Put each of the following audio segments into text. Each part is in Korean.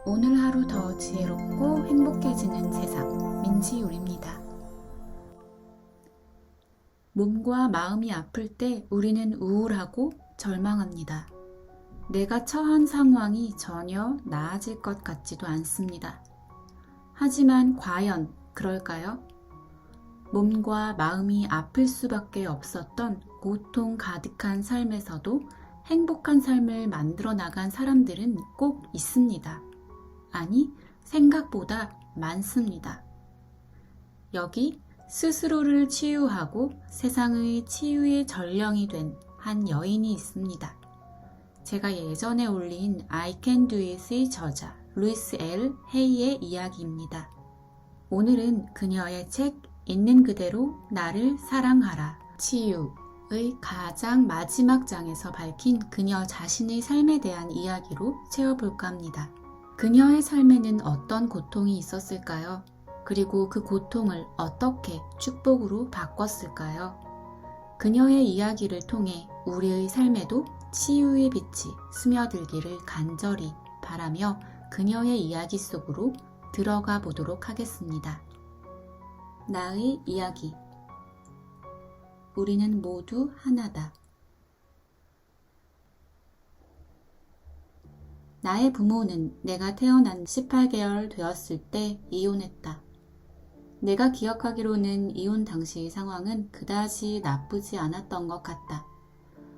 오늘 하루 더 지혜롭고 행복해지는 세상, 민지율입니다. 몸과 마음이 아플 때 우리는 우울하고 절망합니다. 내가 처한 상황이 전혀 나아질 것 같지도 않습니다. 하지만 과연 그럴까요? 몸과 마음이 아플 수밖에 없었던 고통 가득한 삶에서도 행복한 삶을 만들어 나간 사람들은 꼭 있습니다. 아니, 생각보다 많습니다. 여기 스스로를 치유하고 세상의 치유의 전령이 된 한 여인이 있습니다. 제가 예전에 올린 I Can Do It의 저자 루이스 L. 헤이의 이야기입니다. 오늘은 그녀의 책 있는 그대로 나를 사랑하라 치유의 가장 마지막 장에서 밝힌 그녀 자신의 삶에 대한 이야기로 채워볼까 합니다. 그녀의 삶에는 어떤 고통이 있었을까요? 그리고 그 고통을 어떻게 축복으로 바꿨을까요? 그녀의 이야기를 통해 우리의 삶에도 치유의 빛이 스며들기를 간절히 바라며 그녀의 이야기 속으로 들어가 보도록 하겠습니다. 나의 이야기. 우리는 모두 하나다. 나의 부모는 내가 태어난 18개월 되었을 때 이혼했다. 내가 기억하기로는 이혼 당시의 상황은 그다지 나쁘지 않았던 것 같다.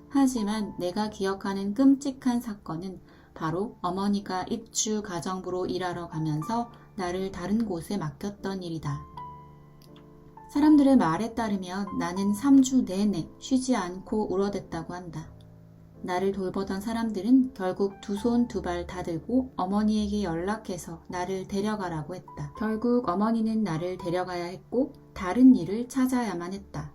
하지만 내가 기억하는 끔찍한 사건은 바로 어머니가 입주 가정부로 일하러 가면서 나를 다른 곳에 맡겼던 일이다. 사람들의 말에 따르면 나는 3주 내내 쉬지 않고 울어댔다고 한다. 나를 돌보던 사람들은 결국 두 손 두 발 다 들고 어머니에게 연락해서 나를 데려가라고 했다. 결국 어머니는 나를 데려가야 했고 다른 일을 찾아야만 했다.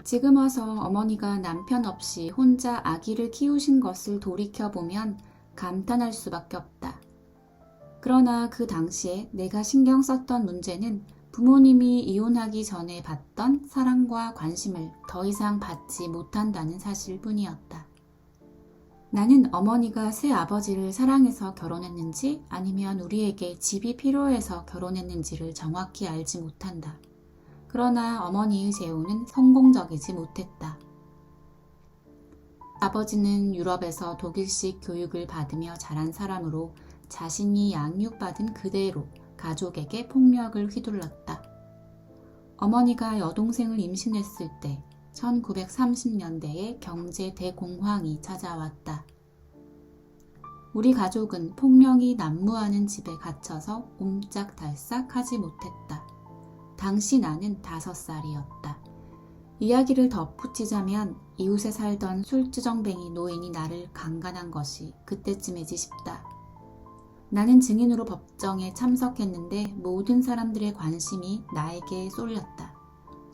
지금 와서 어머니가 남편 없이 혼자 아기를 키우신 것을 돌이켜보면 감탄할 수밖에 없다. 그러나 그 당시에 내가 신경 썼던 문제는 부모님이 이혼하기 전에 받던 사랑과 관심을 더 이상 받지 못한다는 사실뿐이었다. 나는 어머니가 새 아버지를 사랑해서 결혼했는지 아니면 우리에게 집이 필요해서 결혼했는지를 정확히 알지 못한다. 그러나 어머니의 재혼은 성공적이지 못했다. 아버지는 유럽에서 독일식 교육을 받으며 자란 사람으로 자신이 양육받은 그대로 가족에게 폭력을 휘둘렀다. 어머니가 여동생을 임신했을 때 1930년대에 경제 대공황이 찾아왔다. 우리 가족은 폭력이 난무하는 집에 갇혀서 옴짝달싹 하지 못했다. 당시 나는 5살이었다. 이야기를 덧붙이자면 이웃에 살던 술주정뱅이 노인이 나를 강간한 것이 그때쯤이지 싶다. 나는 증인으로 법정에 참석했는데 모든 사람들의 관심이 나에게 쏠렸다.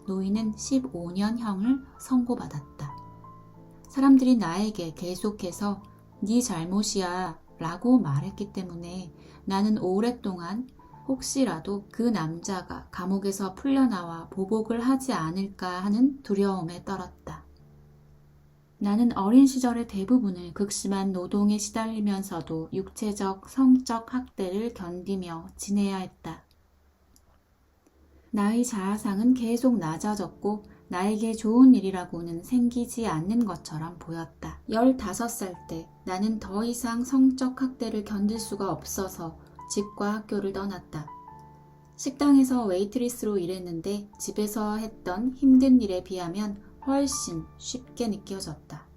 노인은 15년형을 선고받았다. 사람들이 나에게 계속해서 네 잘못이야 라고 말했기 때문에 나는 오랫동안 혹시라도 그 남자가 감옥에서 풀려나와 보복을 하지 않을까 하는 두려움에 떨었다. 나는 어린 시절의 대부분을 극심한 노동에 시달리면서도 육체적, 성적 학대를 견디며 지내야 했다. 나의 자아상은 계속 낮아졌고 나에게 좋은 일이라고는 생기지 않는 것처럼 보였다. 15살 때 나는 더 이상 성적 학대를 견딜 수가 없어서 집과 학교를 떠났다. 식당에서 웨이트리스로 일했는데 집에서 했던 힘든 일에 비하면 훨씬 쉽게 느껴졌다.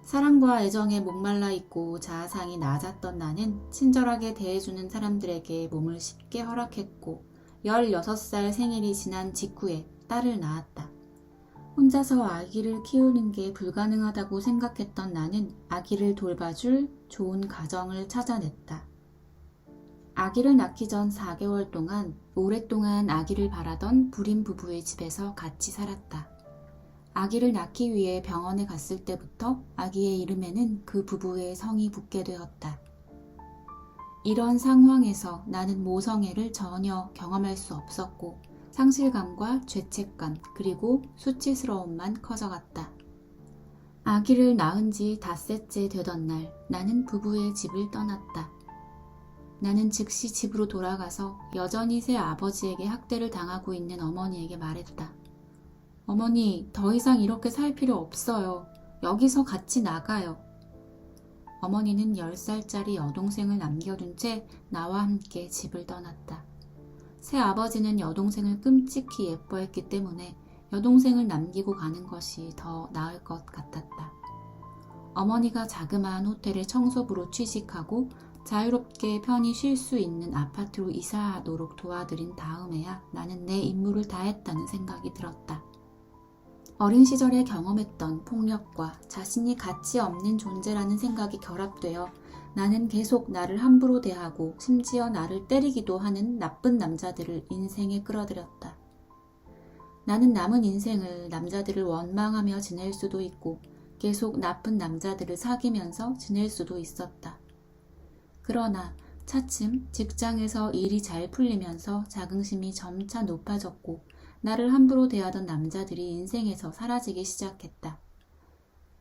사랑과 애정에 목말라 있고 자아상이 낮았던 나는 친절하게 대해주는 사람들에게 몸을 쉽게 허락했고 16살 생일이 지난 직후에 딸을 낳았다. 혼자서 아기를 키우는 게 불가능하다고 생각했던 나는 아기를 돌봐줄 좋은 가정을 찾아냈다. 아기를 낳기 전 4개월 동안 오랫동안 아기를 바라던 불임 부부의 집에서 같이 살았다. 아기를 낳기 위해 병원에 갔을 때부터 아기의 이름에는 그 부부의 성이 붙게 되었다. 이런 상황에서 나는 모성애를 전혀 경험할 수 없었고 상실감과 죄책감 그리고 수치스러움만 커져갔다. 아기를 낳은 지 닷새째 되던 날 나는 부부의 집을 떠났다. 나는 즉시 집으로 돌아가서 여전히 새 아버지에게 학대를 당하고 있는 어머니에게 말했다. 어머니, 더 이상 이렇게 살 필요 없어요. 여기서 같이 나가요. 어머니는 10살짜리 여동생을 남겨둔 채 나와 함께 집을 떠났다. 새 아버지는 여동생을 끔찍히 예뻐했기 때문에 여동생을 남기고 가는 것이 더 나을 것 같았다. 어머니가 자그마한 호텔의 청소부로 취직하고 자유롭게 편히 쉴 수 있는 아파트로 이사하도록 도와드린 다음에야 나는 내 임무를 다했다는 생각이 들었다. 어린 시절에 경험했던 폭력과 자신이 가치 없는 존재라는 생각이 결합되어 나는 계속 나를 함부로 대하고 심지어 나를 때리기도 하는 나쁜 남자들을 인생에 끌어들였다. 나는 남은 인생을 남자들을 원망하며 지낼 수도 있고 계속 나쁜 남자들을 사귀면서 지낼 수도 있었다. 그러나 차츰 직장에서 일이 잘 풀리면서 자긍심이 점차 높아졌고 나를 함부로 대하던 남자들이 인생에서 사라지기 시작했다.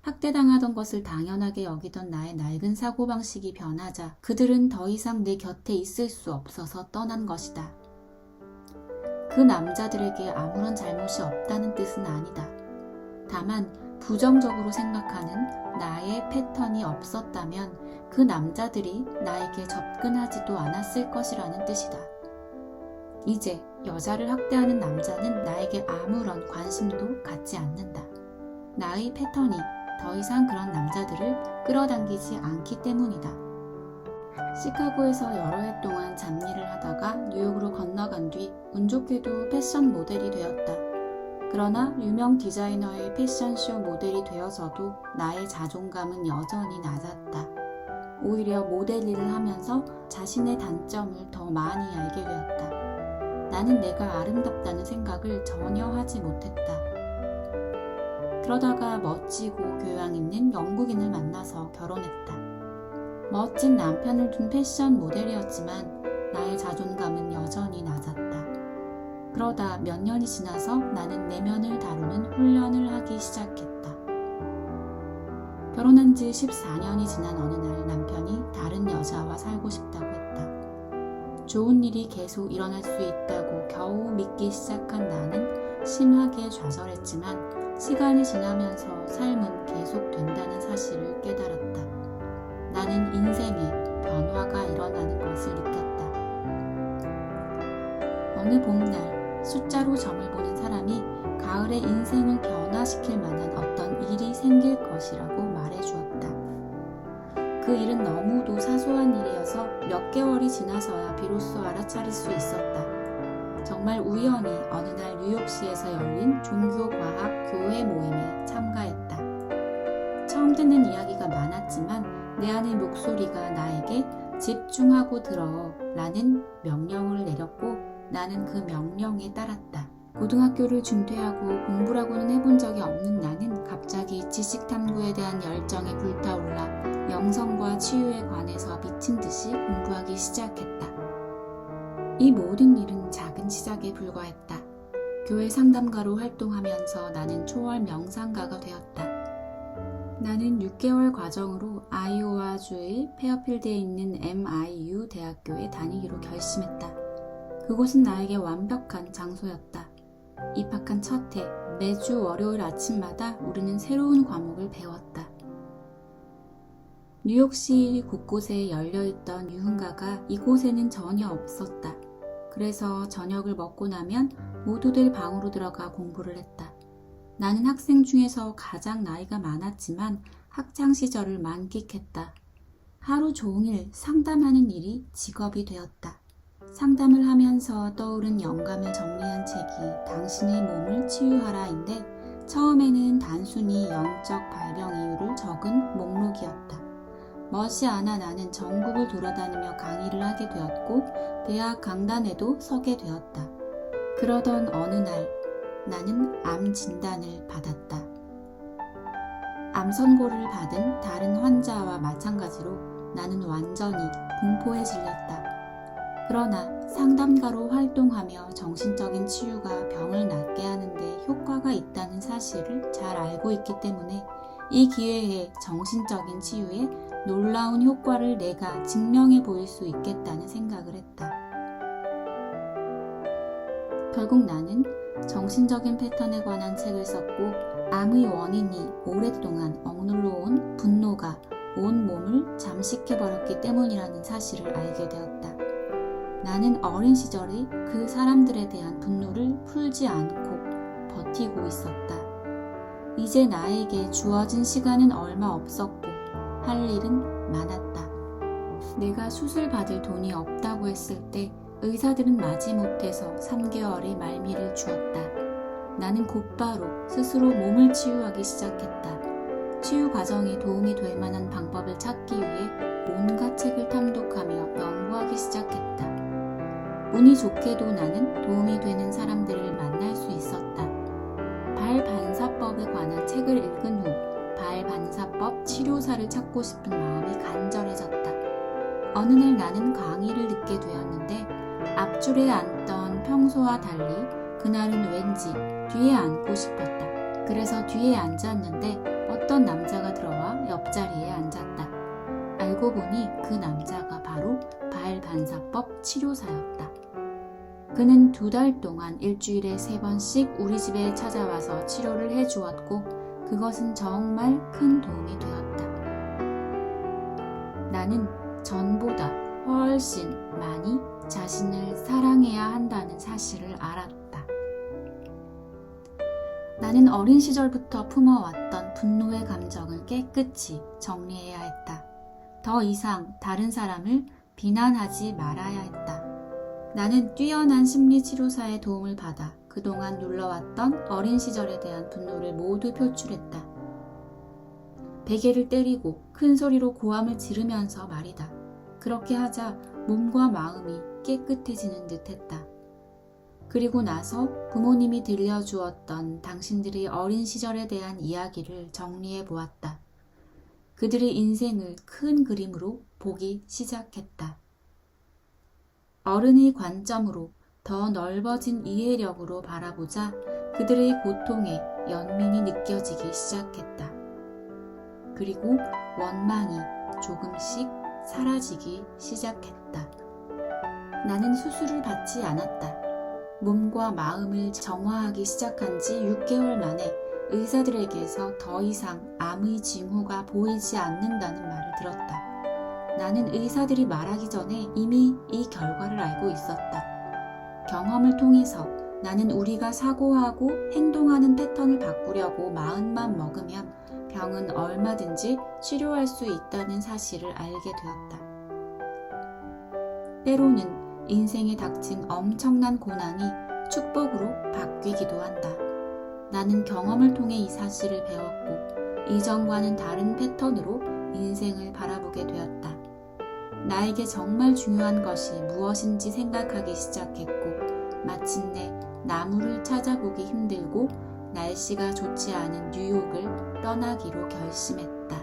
학대당하던 것을 당연하게 여기던 나의 낡은 사고방식이 변하자 그들은 더 이상 내 곁에 있을 수 없어서 떠난 것이다. 그 남자들에게 아무런 잘못이 없다는 뜻은 아니다. 다만 부정적으로 생각하는 나의 패턴이 없었다면 그 남자들이 나에게 접근하지도 않았을 것이라는 뜻이다. 이제 여자를 학대하는 남자는 나에게 아무런 관심도 갖지 않는다. 나의 패턴이 더 이상 그런 남자들을 끌어당기지 않기 때문이다. 시카고에서 여러 해 동안 잡일을 하다가 뉴욕으로 건너간 뒤 운 좋게도 패션 모델이 되었다. 그러나 유명 디자이너의 패션쇼 모델이 되어서도 나의 자존감은 여전히 낮았다. 오히려 모델 일을 하면서 자신의 단점을 더 많이 알게 되었다. 나는 내가 아름답다는 생각을 전혀 하지 못했다. 그러다가 멋지고 교양 있는 영국인을 만나서 결혼했다. 멋진 남편을 둔 패션 모델이었지만 나의 자존감은 여전히 낮았다. 그러다 몇 년이 지나서 나는 내면을 다루는 훈련을 하기 시작했다. 결혼한 지 14년이 지난 어느 날 남편이 다른 여자와 살고 싶다고 했다. 좋은 일이 계속 일어날 수 있다고 겨우 믿기 시작한 나는 심하게 좌절했지만 시간이 지나면서 삶은 계속된다는 사실을 깨달았다. 나는 인생에 변화가 일어나는 것을 느꼈다. 어느 봄날 숫자로 점을 보는 사람이 가을에 인생을 변화시킬 만한 어떤 일이 생길 것이라고 말해주었다. 그 일은 너무도 사소한 일이어서 몇 개월이 지나서야 비로소 알아차릴 수 있었다. 정말 우연히 어느 날 뉴욕시에서 열린 종교과학 교회 모임에 참가했다. 처음 듣는 이야기가 많았지만 내 안의 목소리가 나에게 집중하고 들어 라는 명령을 내렸고 나는 그 명령에 따랐다. 고등학교를 중퇴하고 공부라고는 해본 적이 없는 나는 갑자기 지식 탐구에 대한 열정이 불타올라 영성과 치유에 관해서 미친 듯이 공부하기 시작했다. 이 모든 일은 작은 시작에 불과했다. 교회 상담가로 활동하면서 나는 초월 명상가가 되었다. 나는 6개월 과정으로 아이오와주의 페어필드에 있는 MIU 대학교에 다니기로 결심했다. 그곳은 나에게 완벽한 장소였다. 입학한 첫 해, 매주 월요일 아침마다 우리는 새로운 과목을 배웠다. 뉴욕시 곳곳에 열려있던 유흥가가 이곳에는 전혀 없었다. 그래서 저녁을 먹고 나면 모두들 방으로 들어가 공부를 했다. 나는 학생 중에서 가장 나이가 많았지만 학창시절을 만끽했다. 하루 종일 상담하는 일이 직업이 되었다. 상담을 하면서 떠오른 영감을 정리한 책이 당신의 몸을 치유하라인데 처음에는 단순히 영적 발병 이유를 적은 목록이었다. 머지않아 나는 전국을 돌아다니며 강의를 하게 되었고 대학 강단에도 서게 되었다. 그러던 어느 날 나는 암 진단을 받았다. 암 선고를 받은 다른 환자와 마찬가지로 나는 완전히 공포에 질렸다. 그러나 상담가로 활동하며 정신적인 치유가 병을 낫게 하는데 효과가 있다는 사실을 잘 알고 있기 때문에 이 기회에 정신적인 치유에 놀라운 효과를 내가 증명해 보일 수 있겠다는 생각을 했다. 결국 나는 정신적인 패턴에 관한 책을 썼고 암의 원인이 오랫동안 억눌러 온 분노가 온 몸을 잠식해버렸기 때문이라는 사실을 알게 되었다. 나는 어린 시절에 그 사람들에 대한 분노를 풀지 않고 버티고 있었다. 이제 나에게 주어진 시간은 얼마 없었고 할 일은 많았다. 내가 수술 받을 돈이 없다고 했을 때 의사들은 마지못해서 3개월의 말미를 주었다. 나는 곧바로 스스로 몸을 치유하기 시작했다. 치유 과정에 도움이 될 만한 방법을 찾기 위해 온갖 책을 탐독하며 연구하기 시작했다. 운이 좋게도 나는 도움이 되는 사람들을 만날 수 있었다. 발반사법에 관한 책을 읽은 후 발반사법 치료사를 찾고 싶은 마음이 간절해졌다. 어느 날 나는 강의를 듣게 되었는데 앞줄에 앉던 평소와 달리 그날은 왠지 뒤에 앉고 싶었다. 그래서 뒤에 앉았는데 어떤 남자가 들어와 옆자리에 앉았다. 알고 보니 그 남자가 바로 발반사법 치료사였다. 그는 2달 동안 일주일에 3번씩 우리 집에 찾아와서 치료를 해주었고 그것은 정말 큰 도움이 되었다. 나는 전보다 훨씬 많이 자신을 사랑해야 한다는 사실을 알았다. 나는 어린 시절부터 품어왔던 분노의 감정을 깨끗이 정리해야 했다. 더 이상 다른 사람을 비난하지 말아야 했다. 나는 뛰어난 심리치료사의 도움을 받아 그동안 눌러왔던 어린 시절에 대한 분노를 모두 표출했다. 베개를 때리고 큰 소리로 고함을 지르면서 말이다. 그렇게 하자 몸과 마음이 깨끗해지는 듯 했다. 그리고 나서 부모님이 들려주었던 당신들의 어린 시절에 대한 이야기를 정리해 보았다. 그들의 인생을 큰 그림으로 보기 시작했다. 어른의 관점으로 더 넓어진 이해력으로 바라보자 그들의 고통에 연민이 느껴지기 시작했다. 그리고 원망이 조금씩 사라지기 시작했다. 나는 수술을 받지 않았다. 몸과 마음을 정화하기 시작한 지 6개월 만에 의사들에게서 더 이상 암의 징후가 보이지 않는다는 말을 들었다. 나는 의사들이 말하기 전에 이미 이 결과를 알고 있었다. 경험을 통해서 나는 우리가 사고하고 행동하는 패턴을 바꾸려고 마음만 먹으면 병은 얼마든지 치료할 수 있다는 사실을 알게 되었다. 때로는 인생에 닥친 엄청난 고난이 축복으로 바뀌기도 한다. 나는 경험을 통해 이 사실을 배웠고 이전과는 다른 패턴으로 인생을 바라보게 되었다. 나에게 정말 중요한 것이 무엇인지 생각하기 시작했고 마침내 나무를 찾아보기 힘들고 날씨가 좋지 않은 뉴욕을 떠나기로 결심했다.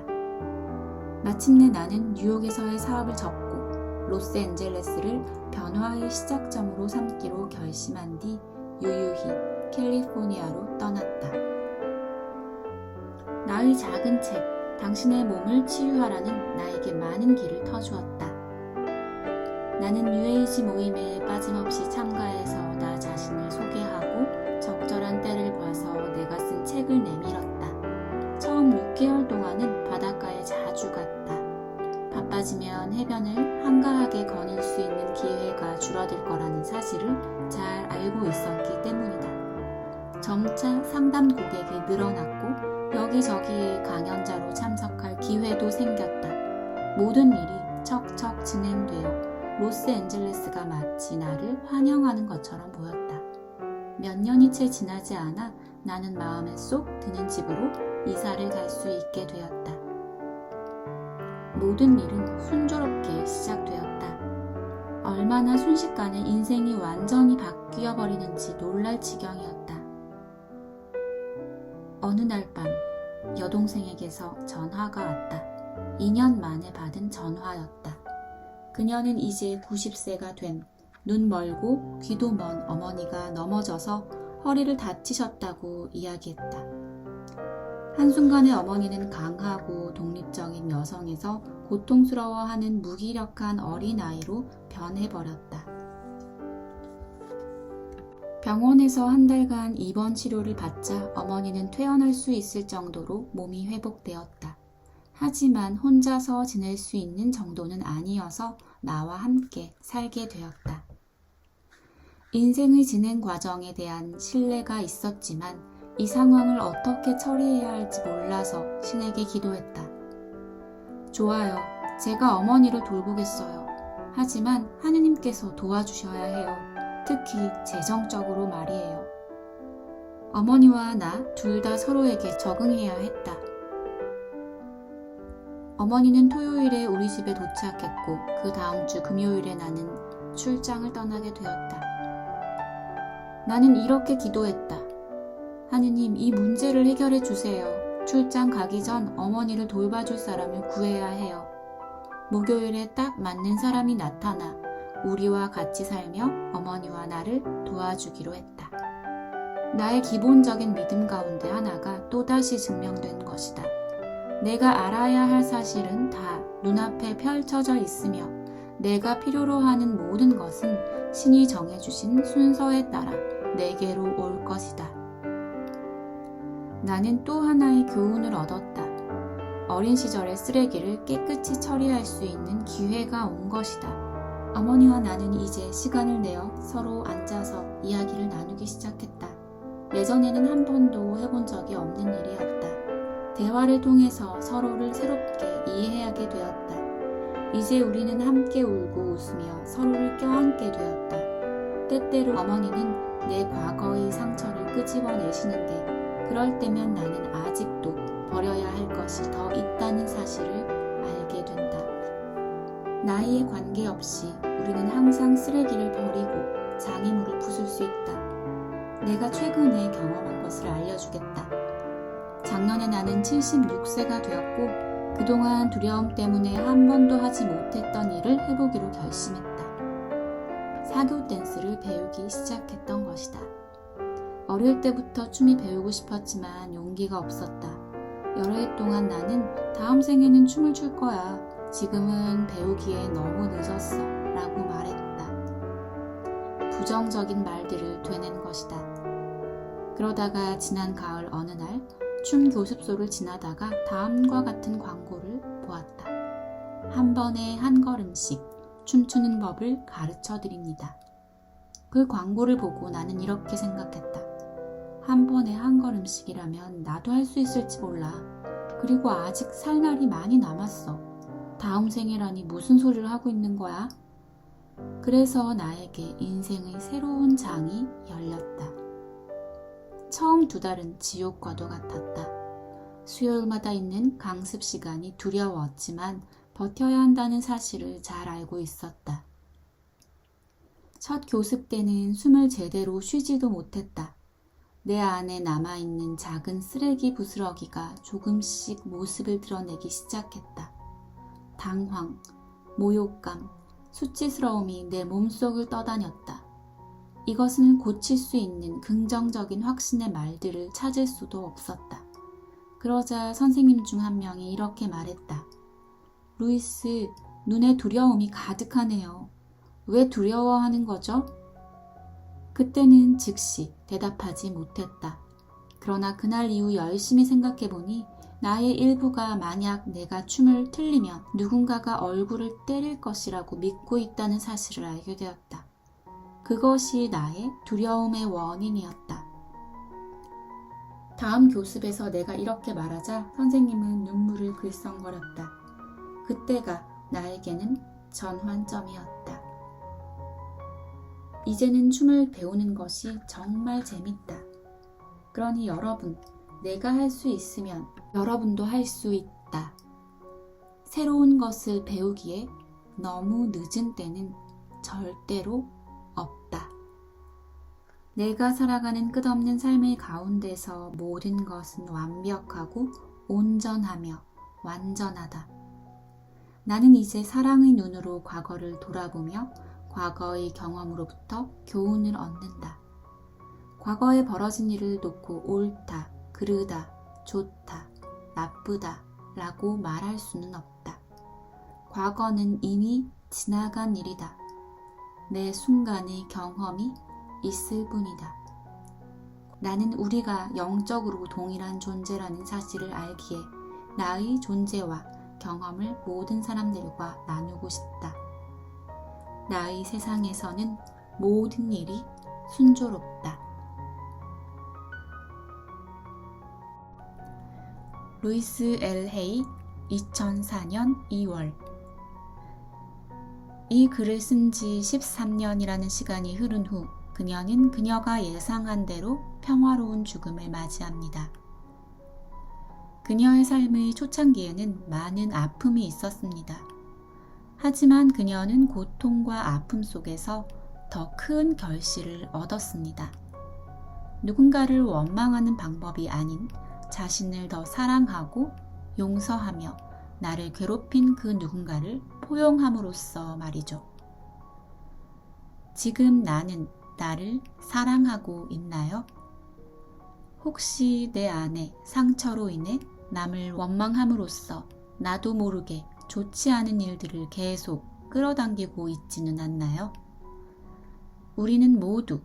마침내 나는 뉴욕에서의 사업을 접고 로스앤젤레스를 변화의 시작점으로 삼기로 결심한 뒤 유유히 캘리포니아로 떠났다. 나의 작은 책, 당신의 몸을 치유하라는 나에게 많은 길을 터주었다. 나는 뉴에이지 모임에 빠짐없이 참가해서 나 자신을 소개하고 적절한 때를 봐서 내가 쓴 책을 내밀었다. 처음 6개월 동안은 바닷가에 자주 갔다. 바빠지면 해변을 한가하게 거닐 수 있는 기회가 줄어들 거라는 사실을 잘 알고 있었기 때문이다. 점차 상담 고객이 늘어났고 여기저기에 강연자로 참석할 기회도 생겼다. 모든 일이 척척 진행되어 로스앤젤레스가 마치 나를 환영하는 것처럼 보였다. 몇 년이 채 지나지 않아 나는 마음에 쏙 드는 집으로 이사를 갈 수 있게 되었다. 모든 일은 순조롭게 시작되었다. 얼마나 순식간에 인생이 완전히 바뀌어 버리는지 놀랄 지경이었다. 어느 날 밤 여동생에게서 전화가 왔다. 2년 만에 받은 전화였다. 그녀는 이제 90세가 된 눈 멀고 귀도 먼 어머니가 넘어져서 허리를 다치셨다고 이야기했다. 한순간에 어머니는 강하고 독립적인 여성에서 고통스러워하는 무기력한 어린아이로 변해버렸다. 병원에서 한 달간 입원 치료를 받자 어머니는 퇴원할 수 있을 정도로 몸이 회복되었다. 하지만 혼자서 지낼 수 있는 정도는 아니어서 나와 함께 살게 되었다. 인생의 진행 과정에 대한 신뢰가 있었지만 이 상황을 어떻게 처리해야 할지 몰라서 신에게 기도했다. 좋아요. 제가 어머니를 돌보겠어요. 하지만 하느님께서 도와주셔야 해요. 특히 재정적으로 말이에요. 어머니와 나 둘 다 서로에게 적응해야 했다. 어머니는 토요일에 우리 집에 도착했고 그 다음 주 금요일에 나는 출장을 떠나게 되었다. 나는 이렇게 기도했다. 하느님, 이 문제를 해결해 주세요. 출장 가기 전 어머니를 돌봐줄 사람을 구해야 해요. 목요일에 딱 맞는 사람이 나타나 우리와 같이 살며 어머니와 나를 도와주기로 했다. 나의 기본적인 믿음 가운데 하나가 또다시 증명된 것이다. 내가 알아야 할 사실은 다 눈앞에 펼쳐져 있으며 내가 필요로 하는 모든 것은 신이 정해주신 순서에 따라 내게로 올 것이다. 나는 또 하나의 교훈을 얻었다. 어린 시절의 쓰레기를 깨끗이 처리할 수 있는 기회가 온 것이다. 어머니와 나는 이제 시간을 내어 서로 앉아서 이야기를 나누기 시작했다. 예전에는 한 번도 해본 적이 없는 일이었다. 대화를 통해서 서로를 새롭게 이해하게 되었다. 이제 우리는 함께 울고 웃으며 서로를 껴안게 되었다. 때때로 어머니는 내 과거의 상처를 끄집어내시는데 그럴 때면 나는 아직도 버려야 할 것이 더 있다는 사실을 알게 된다. 나이에 관계없이 우리는 항상 쓰레기를 버리고 장애물을 부술 수 있다. 내가 최근에 경험한 것을 알려주겠다. 작년에 나는 76세가 되었고 그동안 두려움 때문에 한 번도 하지 못했던 일을 해보기로 결심했다. 사교 댄스를 배우기 시작했던 것이다. 어릴 때부터 춤이 배우고 싶었지만 용기가 없었다. 여러 해 동안 나는 다음 생에는 춤을 출 거야. 지금은 배우기에 너무 늦었어. 라고 말했다. 부정적인 말들을 되낸 것이다. 그러다가 지난 가을 어느 날 춤 교습소를 지나다가 다음과 같은 광고를 보았다. 한 번에 한 걸음씩 춤추는 법을 가르쳐 드립니다. 그 광고를 보고 나는 이렇게 생각했다. 한 번에 한 걸음씩이라면 나도 할 수 있을지 몰라. 그리고 아직 살 날이 많이 남았어. 다음 생이라니 무슨 소리를 하고 있는 거야? 그래서 나에게 인생의 새로운 장이 열렸다. 처음 2달은 지옥과도 같았다. 수요일마다 있는 강습 시간이 두려웠지만 버텨야 한다는 사실을 잘 알고 있었다. 첫 교습 때는 숨을 제대로 쉬지도 못했다. 내 안에 남아있는 작은 쓰레기 부스러기가 조금씩 모습을 드러내기 시작했다. 당황, 모욕감, 수치스러움이 내 몸속을 떠다녔다. 이것은 고칠 수 있는 긍정적인 확신의 말들을 찾을 수도 없었다. 그러자 선생님 중 한 명이 이렇게 말했다. 루이스, 눈에 두려움이 가득하네요. 왜 두려워하는 거죠? 그때는 즉시 대답하지 못했다. 그러나 그날 이후 열심히 생각해보니 나의 일부가 만약 내가 춤을 틀리면 누군가가 얼굴을 때릴 것이라고 믿고 있다는 사실을 알게 되었다. 그것이 나의 두려움의 원인이었다. 다음 교습에서 내가 이렇게 말하자 선생님은 눈물을 글썽거렸다. 그때가 나에게는 전환점이었다. 이제는 춤을 배우는 것이 정말 재밌다. 그러니 여러분, 내가 할 수 있으면 여러분도 할 수 있다. 새로운 것을 배우기에 너무 늦은 때는 절대로 없다. 내가 살아가는 끝없는 삶의 가운데서 모든 것은 완벽하고 온전하며 완전하다. 나는 이제 사랑의 눈으로 과거를 돌아보며 과거의 경험으로부터 교훈을 얻는다. 과거에 벌어진 일을 놓고 옳다, 그르다, 좋다, 나쁘다 라고 말할 수는 없다. 과거는 이미 지나간 일이다. 내 순간의 경험이 있을 뿐이다. 나는 우리가 영적으로 동일한 존재라는 사실을 알기에 나의 존재와 경험을 모든 사람들과 나누고 싶다. 나의 세상에서는 모든 일이 순조롭다. 루이스 엘 헤이 2004년 2월. 이 글을 쓴 지 13년이라는 시간이 흐른 후 그녀는 그녀가 예상한 대로 평화로운 죽음을 맞이합니다. 그녀의 삶의 초창기에는 많은 아픔이 있었습니다. 하지만 그녀는 고통과 아픔 속에서 더 큰 결실을 얻었습니다. 누군가를 원망하는 방법이 아닌 자신을 더 사랑하고 용서하며 나를 괴롭힌 그 누군가를 포용함으로써 말이죠. 지금 나는 나를 사랑하고 있나요? 혹시 내 안에 상처로 인해 남을 원망함으로써 나도 모르게 좋지 않은 일들을 계속 끌어당기고 있지는 않나요? 우리는 모두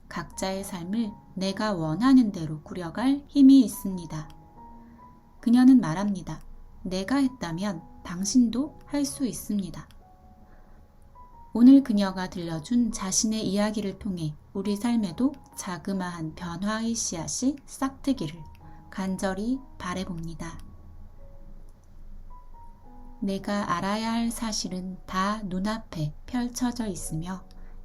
각자의 삶을 내가 원하는 대로 꾸려갈 힘이 있습니다. 그녀는 말합니다. 내가 했다면 당신도 할 수 있습니다. 오늘 그녀가 들려준 자신의 이야기를 통해 우리 삶에도 자그마한 변화의 씨앗이 싹트기를 간절히 바라봅니다. 내가 알아야 할 사실은 다 눈앞에 펼쳐져 있으며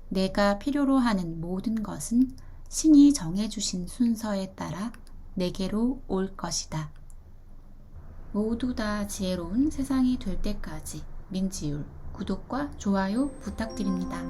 내가 필요로 하는 모든 것은 신이 정해주신 순서에 따라 내게로 올 것이다. 모두 다 지혜로운 세상이 될 때까지 민지율 구독과 좋아요 부탁드립니다.